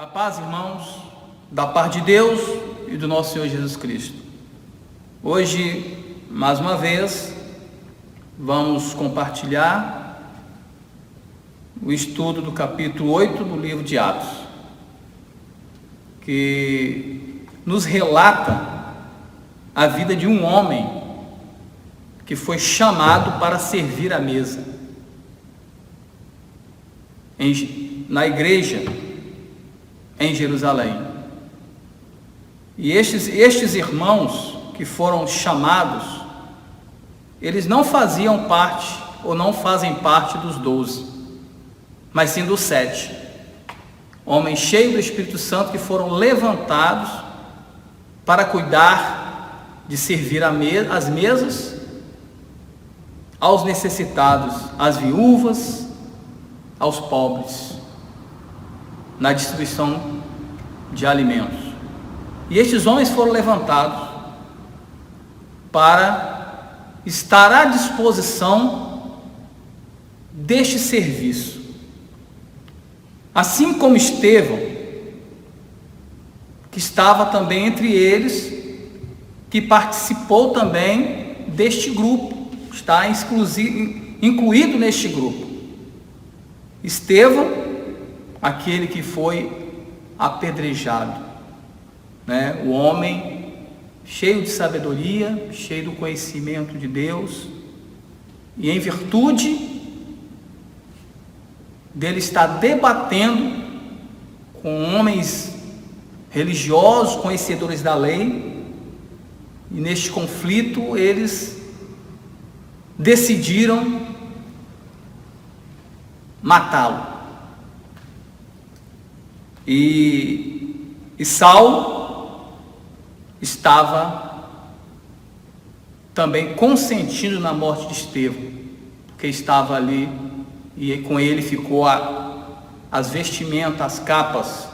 A paz, irmãos, da parte de Deus e do nosso Senhor Jesus Cristo. Hoje, mais uma vez, vamos compartilhar o estudo do capítulo 8 do livro de Atos, que nos relata a vida de um homem que foi chamado para servir à mesa na igreja em Jerusalém. E estes irmãos que foram chamados, eles não faziam parte ou não fazem parte dos 12, mas sim dos 7 homens cheios do Espírito Santo que foram levantados para cuidar de servir às mesas aos necessitados, às viúvas, aos pobres, na distribuição de alimentos. E estes homens foram levantados para estar à disposição deste serviço. Assim como Estevão, que estava também entre eles, que participou também deste grupo, está incluído neste grupo. Estevão, aquele que foi apedrejado, o homem cheio de sabedoria, cheio do conhecimento de Deus, e em virtude dele estar debatendo com homens religiosos, conhecedores da lei, e neste conflito eles decidiram matá-lo. E Saulo estava também consentindo na morte de Estevão, porque estava ali, e com ele ficou as vestimentas, as capas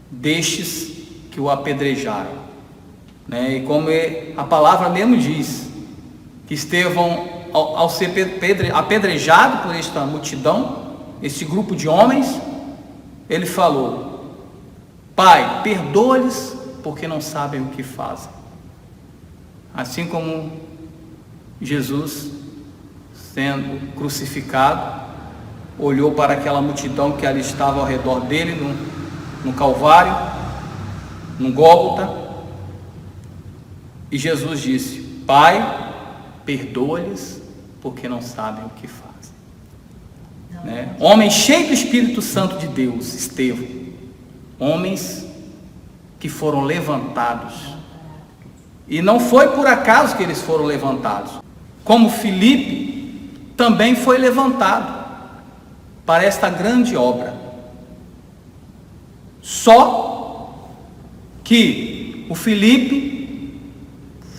destes que o apedrejaram, E como a palavra mesmo diz, que Estevão, ao ser apedrejado por esta multidão, esse grupo de homens, ele falou: Pai, perdoa-lhes, porque não sabem o que fazem. Assim como Jesus, sendo crucificado, olhou para aquela multidão que ali estava ao redor dele, no Calvário, no Gólgota, e Jesus disse: Pai, perdoa-lhes, porque não sabem o que fazem. Homem cheio do Espírito Santo de Deus, Estevão, homens que foram levantados, e não foi por acaso que eles foram levantados, como Filipe também foi levantado para esta grande obra, só que o Filipe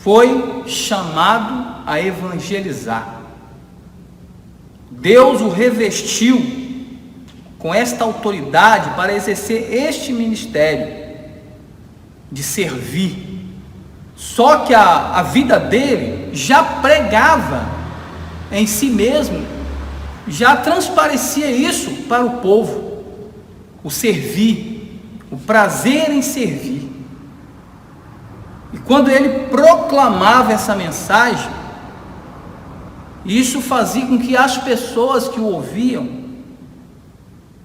foi chamado a evangelizar. Deus o revestiu com esta autoridade para exercer este ministério de servir. Só que a vida dele já pregava em si mesmo, já transparecia isso para o povo, o servir, o prazer em servir. E quando ele proclamava essa mensagem, isso fazia com que as pessoas que o ouviam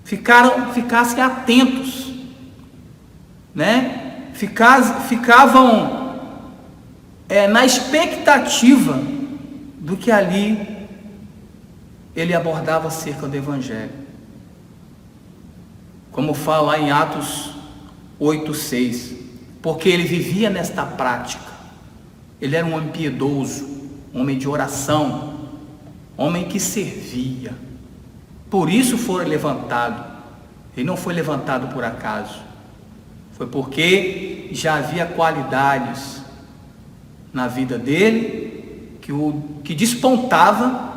ficassem atentos, ficavam na expectativa do que ali ele abordava acerca do Evangelho. Como fala lá em Atos 8:6, porque ele vivia nesta prática, ele era um homem piedoso, um homem de oração, homem que servia. Por isso foi levantado. Ele não foi levantado por acaso, foi porque já havia qualidades na vida dele que despontava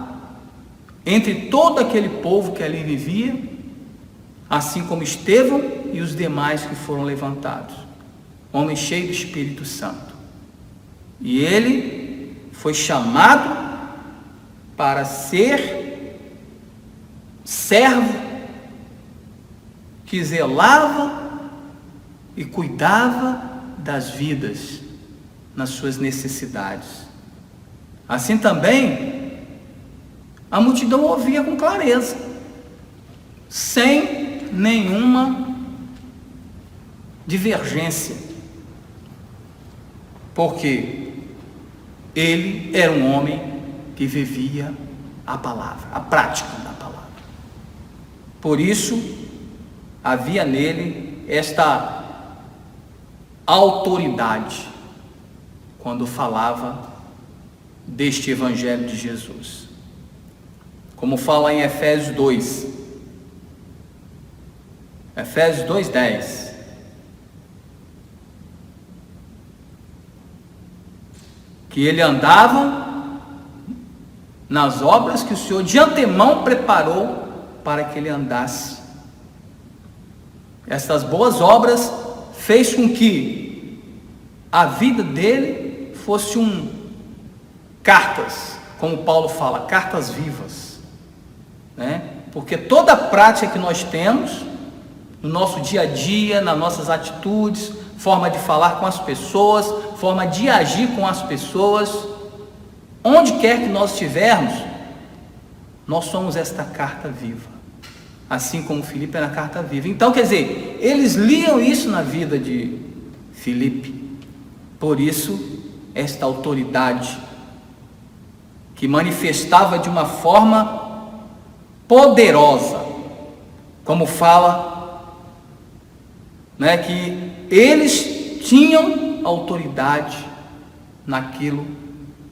entre todo aquele povo que ali vivia, assim como Estevão e os demais que foram levantados, homem cheio do Espírito Santo. E ele foi chamado para ser servo que zelava e cuidava das vidas nas suas necessidades. Assim também, a multidão ouvia com clareza, sem nenhuma divergência, porque ele era um homem que vivia a palavra, a prática da palavra. Por isso, havia nele esta autoridade quando falava deste Evangelho de Jesus. Como fala em Efésios 2, Efésios 2:10. Que ele andava nas obras que o Senhor de antemão preparou para que ele andasse. Essas boas obras fez com que a vida dele fosse cartas, como Paulo fala, cartas vivas, né? Porque toda a prática que nós temos no nosso dia a dia, nas nossas atitudes, forma de falar com as pessoas, forma de agir com as pessoas, onde quer que nós estivermos, nós somos esta carta viva, assim como Filipe era a carta viva. Então, quer dizer, eles liam isso na vida de Filipe, por isso, esta autoridade, que manifestava de uma forma poderosa, como fala, né, que eles tinham autoridade naquilo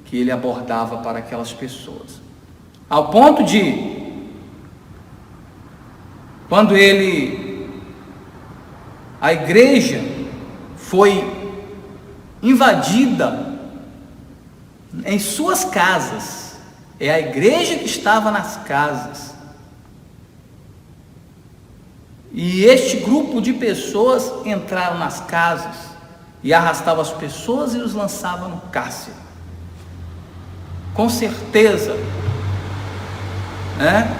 que ele abordava para aquelas pessoas, ao ponto de, quando a igreja foi invadida em suas casas, é a igreja que estava nas casas, e este grupo de pessoas entraram nas casas e arrastavam as pessoas e os lançavam no cárcere. Com certeza, né,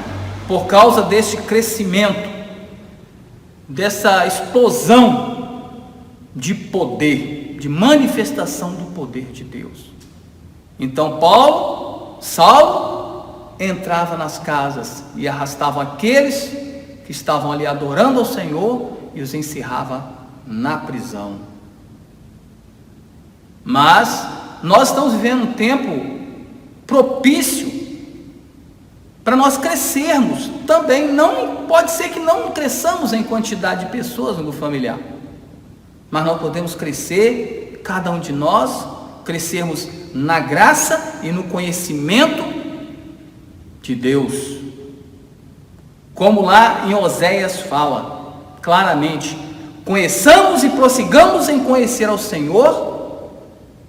por causa desse crescimento, dessa explosão de poder, de manifestação do poder de Deus. Então Saulo entrava nas casas e arrastava aqueles que estavam ali adorando ao Senhor e os encerrava na prisão. Mas nós estamos vivendo um tempo propício para nós crescermos também. Não pode ser que não cresçamos em quantidade de pessoas no grupo familiar, mas nós podemos crescer, cada um de nós, crescermos na graça e no conhecimento de Deus. Como lá em Oséias fala claramente: conheçamos e prossigamos em conhecer ao Senhor,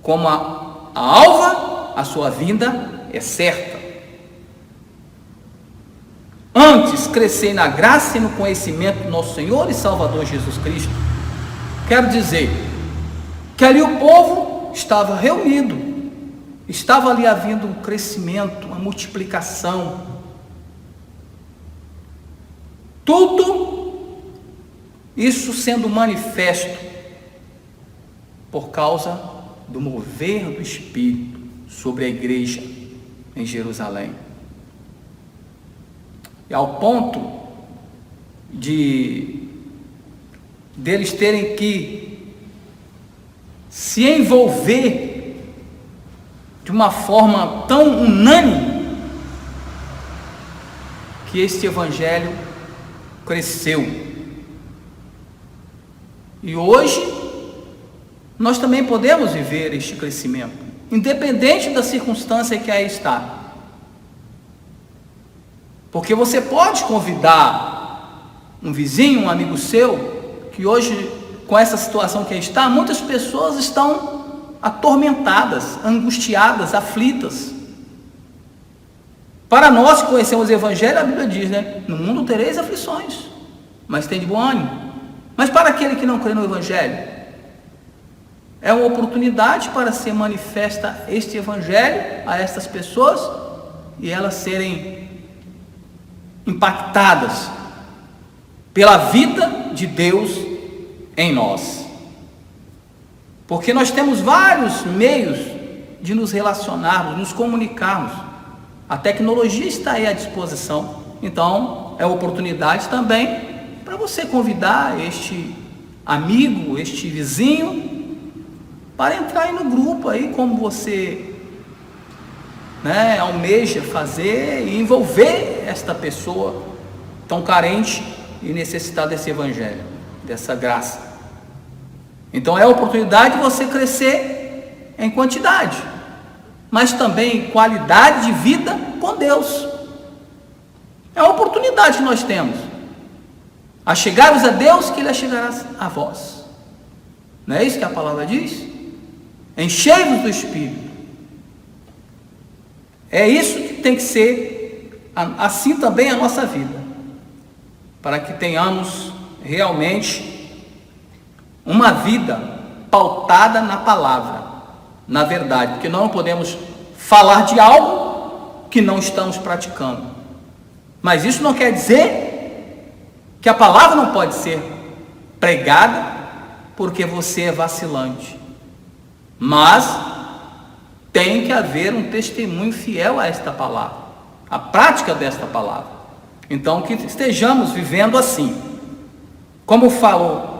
como a alva, a sua vinda é certa. Antes, crescei na graça e no conhecimento do nosso Senhor e Salvador Jesus Cristo. Quero dizer que ali o povo estava reunido, estava ali havendo um crescimento, uma multiplicação. Tudo isso sendo manifesto por causa do mover do Espírito sobre a igreja em Jerusalém. E ao ponto deles terem que se envolver de uma forma tão unânime, que este evangelho cresceu. E hoje nós também podemos viver este crescimento, independente da circunstância que aí está. Porque você pode convidar um vizinho, um amigo seu, que hoje, com essa situação que aí está, muitas pessoas estão atormentadas, angustiadas, aflitas. Para nós que conhecemos o Evangelho, a Bíblia diz, né? No mundo tereis aflições, mas tem de bom ânimo. Mas para aquele que não crê no Evangelho, é uma oportunidade para ser manifesta este Evangelho a estas pessoas e elas serem impactadas pela vida de Deus em nós. Porque nós temos vários meios de nos relacionarmos, nos comunicarmos. A tecnologia está aí à disposição. Então, é oportunidade também para você convidar este amigo, este vizinho, para entrar aí no grupo aí, como você almeja fazer e envolver esta pessoa tão carente e necessitada desse evangelho, dessa graça. Então é a oportunidade de você crescer em quantidade, mas também em qualidade de vida com Deus. É a oportunidade que nós temos. Achegai-vos a Deus, que Ele achegará a vós. Não é isso que a palavra diz? Enchei-vos do Espírito. É isso que tem que ser, assim também a nossa vida, para que tenhamos realmente uma vida pautada na palavra, na verdade, porque nós não podemos falar de algo que não estamos praticando. Mas isso não quer dizer que a palavra não pode ser pregada porque você é vacilante, mas tem que haver um testemunho fiel a esta palavra, a prática desta palavra. Então que estejamos vivendo assim, como falou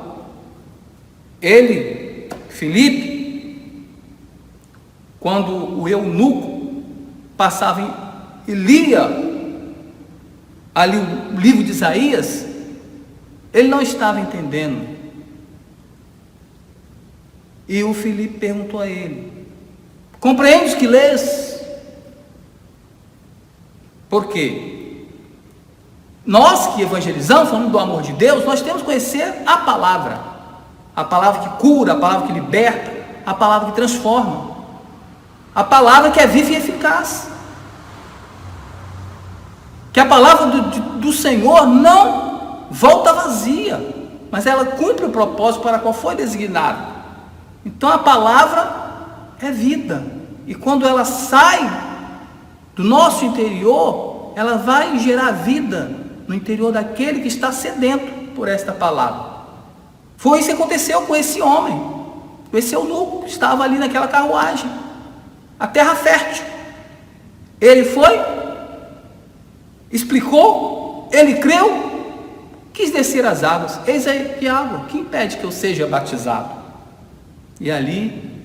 ele, Filipe, quando o eunuco passava e lia ali o livro de Isaías, ele não estava entendendo. E o Filipe perguntou a ele: compreendes que lês? Por quê? Nós que evangelizamos, falando do amor de Deus, nós temos que conhecer a palavra que cura, a palavra que liberta, a palavra que transforma, a palavra que é viva e eficaz. Que a palavra do Senhor não volta vazia, mas ela cumpre o propósito para qual foi designada. Então a palavra é vida, e quando ela sai do nosso interior, ela vai gerar vida no interior daquele que está sedento por esta palavra. Foi isso que aconteceu com esse homem, com esse eunuco que estava ali naquela carruagem, a terra fértil. Ele foi, explicou, ele creu, quis descer as águas. Eis aí que água, que impede que eu seja batizado? E ali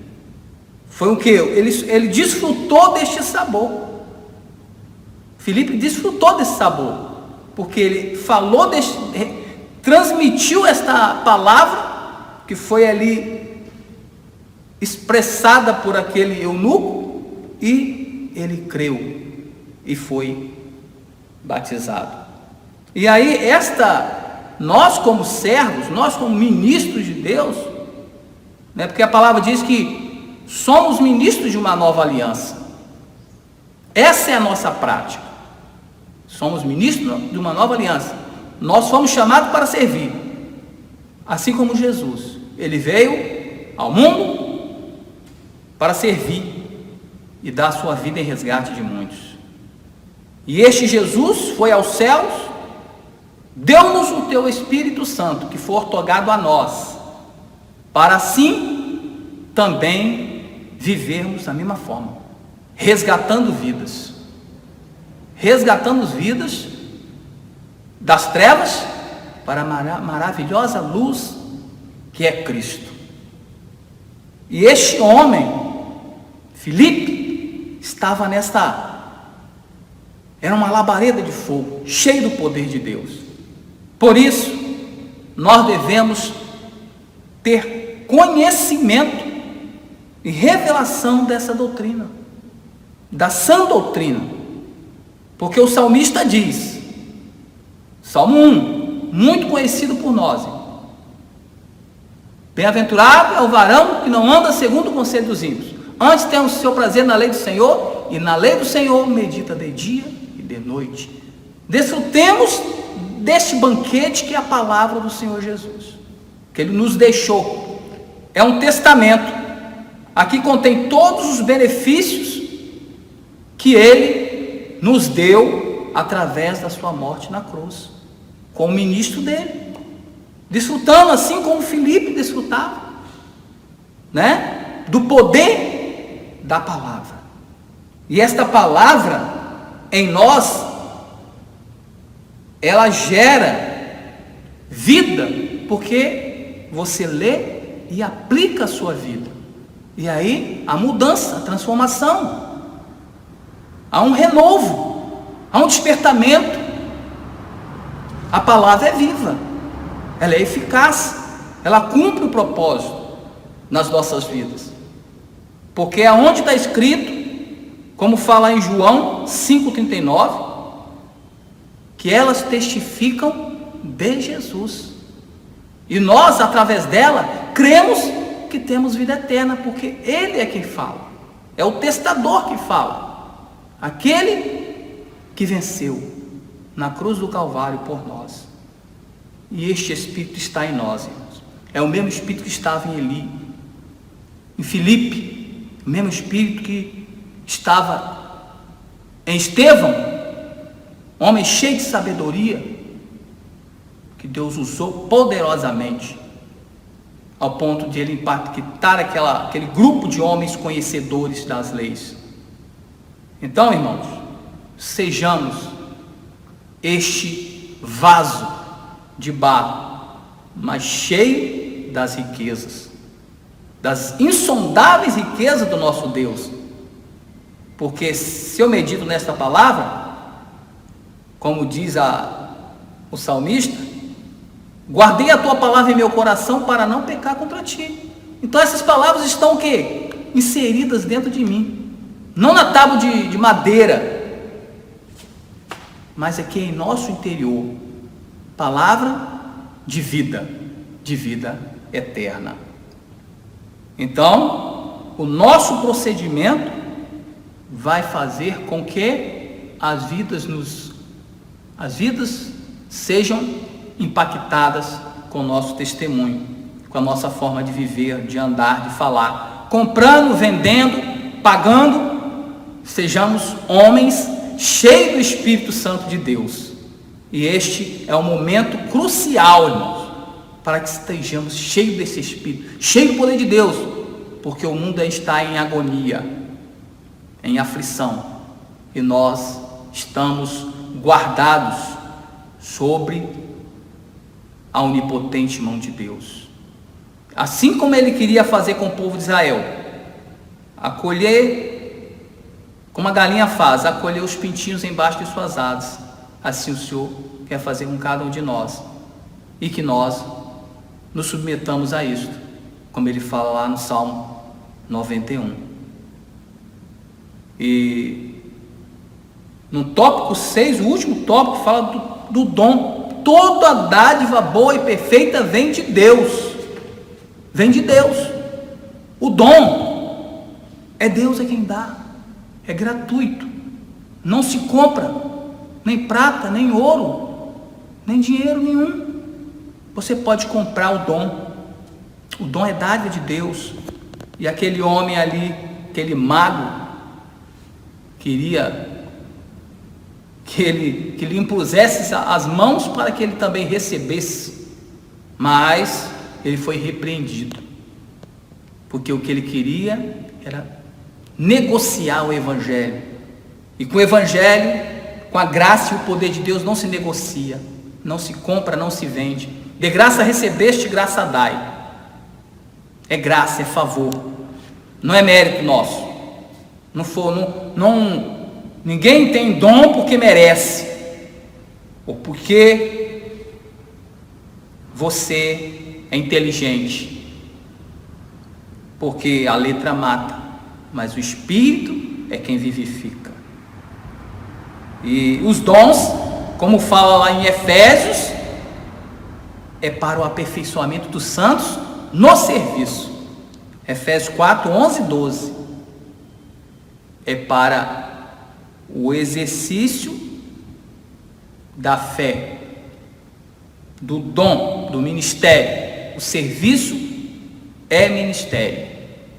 foi o que? Ele desfrutou deste sabor. Filipe desfrutou desse sabor, porque ele falou transmitiu esta palavra que foi ali expressada por aquele eunuco, e ele creu e foi batizado. E aí nós como servos, nós como ministros de Deus, porque a palavra diz que somos ministros de uma nova aliança. Essa é a nossa prática. Somos ministros de uma nova aliança. Nós fomos chamados para servir, assim como Jesus. Ele veio ao mundo para servir e dar a sua vida em resgate de muitos. E este Jesus foi aos céus, deu-nos o teu Espírito Santo, que foi otorgado a nós, para assim também vivermos da mesma forma, resgatando vidas das trevas para a maravilhosa luz que é Cristo. E este homem, Filipe, estava era uma labareda de fogo, cheio do poder de Deus. Por isso, nós devemos ter conhecimento e revelação dessa doutrina, da sã doutrina, porque o salmista diz, Salmo 1, muito conhecido por nós: bem-aventurado é o varão que não anda segundo o conselho dos ímpios, antes tem o seu prazer na lei do Senhor, e na lei do Senhor medita de dia e de noite. Desfrutemos deste banquete que é a palavra do Senhor Jesus, que Ele nos deixou. É um testamento. Aqui contém todos os benefícios que Ele nos deu através da sua morte na cruz, como ministro dele, desfrutando assim como Filipe desfrutava. né, do poder da palavra. E esta palavra em nós, ela gera vida, porque você lê e aplica a sua vida. E aí a mudança, a transformação, há um renovo, há um despertamento. A palavra é viva, ela é eficaz, ela cumpre o propósito nas nossas vidas. Porque aonde está escrito, como fala em João 5,39, que elas testificam de Jesus. E nós, através dela, cremos que temos vida eterna, porque Ele é quem fala. É o testador que fala. Aquele que venceu na cruz do Calvário por nós. E este Espírito está em nós, irmãos. É o mesmo Espírito que estava em Eli, em Filipe, o mesmo Espírito que estava em Estevão, homem cheio de sabedoria, que Deus usou poderosamente, ao ponto de ele impactar aquele grupo de homens conhecedores das leis. Então, irmãos, sejamos este vaso de barro, mas cheio das riquezas, das insondáveis riquezas do nosso Deus. Porque se eu medito nesta palavra, como diz o salmista, guardei a tua palavra em meu coração para não pecar contra ti. Então essas palavras estão o quê? Inseridas dentro de mim, não na tábua de madeira, mas aqui em nosso interior, palavra de vida eterna. Então, o nosso procedimento vai fazer com que as vidas sejam impactadas com o nosso testemunho, com a nossa forma de viver, de andar, de falar, comprando, vendendo, pagando. Sejamos homens cheios do Espírito Santo de Deus. E este é um momento crucial, irmãos, para que estejamos cheios desse Espírito, cheios do poder de Deus, porque o mundo está em agonia, em aflição, e nós estamos guardados sobre a onipotente mão de Deus. Assim como Ele queria fazer com o povo de Israel, acolher, como a galinha faz, acolher os pintinhos embaixo de suas asas, assim o Senhor quer fazer com cada um de nós, e que nós nos submetamos a isto, como Ele fala lá no Salmo 91. E no tópico 6, o último tópico, fala do dom. Toda dádiva boa e perfeita vem de Deus. Vem de Deus. O dom é Deus quem dá. É gratuito. Não se compra nem prata, nem ouro, nem dinheiro nenhum. Você pode comprar o dom. O dom é dádiva de Deus. E aquele homem ali, aquele mago, queria que lhe impusesse as mãos para que ele também recebesse, mas ele foi repreendido, porque o que ele queria era negociar o Evangelho, e com o Evangelho, com a graça e o poder de Deus, não se negocia, não se compra, não se vende. De graça recebeste, graça dai. É graça, é favor, não é mérito nosso. Ninguém tem dom porque merece, ou porque você é inteligente, porque a letra mata, mas o Espírito é quem vivifica. E os dons, como fala lá em Efésios, é para o aperfeiçoamento dos santos no serviço. Efésios 4, 11 e 12 é para o exercício da fé, do dom, do ministério. O serviço é ministério.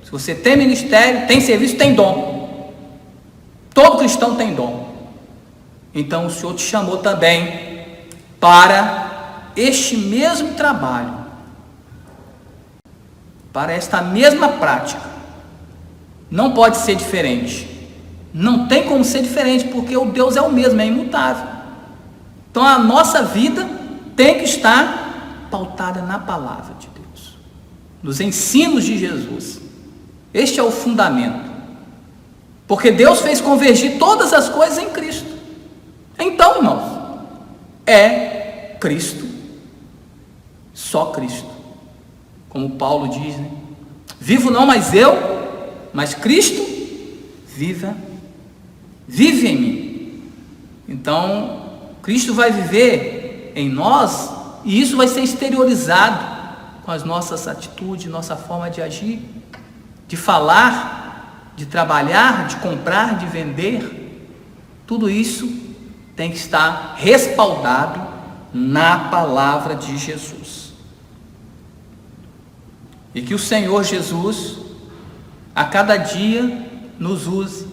Se você tem ministério, tem serviço, tem dom. Todo cristão tem dom. Então o Senhor te chamou também para este mesmo trabalho. para esta mesma prática. Não pode ser diferente. Não tem como ser diferente, porque o Deus é o mesmo, é imutável. Então a nossa vida tem que estar pautada na palavra de Deus, nos ensinos de Jesus. Este é o fundamento. Porque Deus fez convergir todas as coisas em Cristo. Então, irmãos, é Cristo, só Cristo. Como Paulo diz, né? Vivo não mais eu, mas Cristo vive em mim. Então, Cristo vai viver em nós, e isso vai ser exteriorizado com as nossas atitudes, nossa forma de agir, de falar, de trabalhar, de comprar, de vender. Tudo isso tem que estar respaldado na palavra de Jesus. E que o Senhor Jesus, a cada dia, nos use,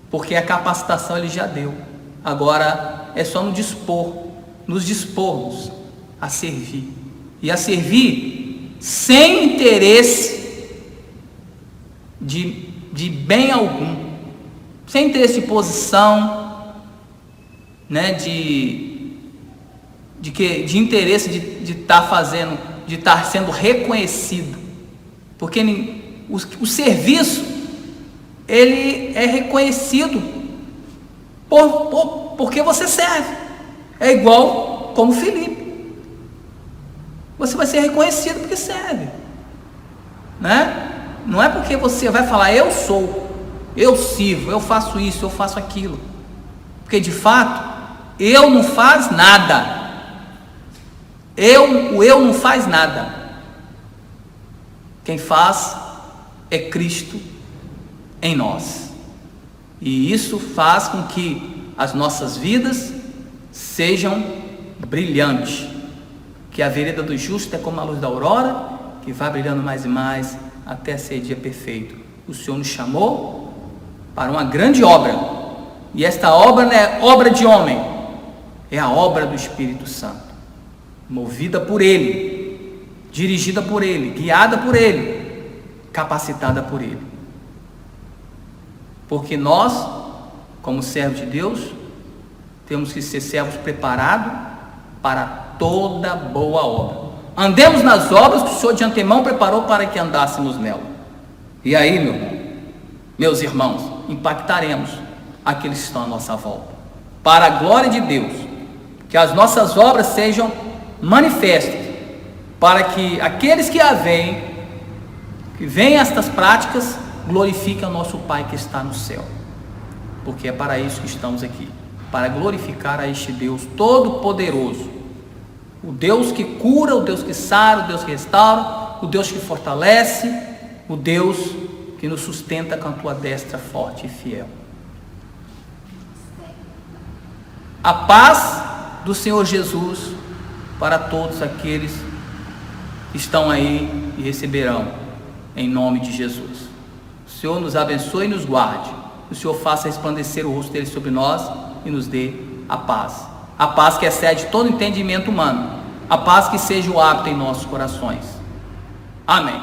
porque a capacitação Ele já deu. Agora é só nos dispormos a servir. E a servir sem interesse de bem algum, sem interesse de posição, né, de interesse de estar fazendo, de estar sendo reconhecido, porque o serviço ele é reconhecido porque você serve. É igual como Filipe, você vai ser reconhecido porque serve, né? Não é porque você vai falar eu sou, eu sirvo, eu faço isso, eu faço aquilo, porque de fato eu não faz nada. O eu não faz nada. Quem faz é Cristo em nós. E isso faz com que as nossas vidas sejam brilhantes. Que a vereda do justo é como a luz da aurora, que vai brilhando mais e mais até ser dia perfeito. O Senhor nos chamou para uma grande obra. E esta obra não é obra de homem, é a obra do Espírito Santo. Movida por Ele, dirigida por Ele, guiada por Ele, capacitada por Ele. Porque nós, como servos de Deus, temos que ser servos preparados para toda boa obra. Andemos nas obras que o Senhor de antemão preparou para que andássemos nela. E aí, meus irmãos, impactaremos aqueles que estão à nossa volta. Para a glória de Deus, que as nossas obras sejam manifestas, para que aqueles que veem estas práticas, glorifiquem o nosso Pai que está no céu, porque é para isso que estamos aqui, para glorificar a este Deus Todo-Poderoso, o Deus que cura, o Deus que sara, o Deus que restaura, o Deus que fortalece, o Deus que nos sustenta com a tua destra forte e fiel. A paz do Senhor Jesus para todos aqueles que estão aí e receberão, em nome de Jesus. O Senhor nos abençoe e nos guarde. O Senhor faça resplandecer o rosto dele sobre nós e nos dê a paz. A paz que excede todo entendimento humano. A paz que seja o hábito em nossos corações. Amém.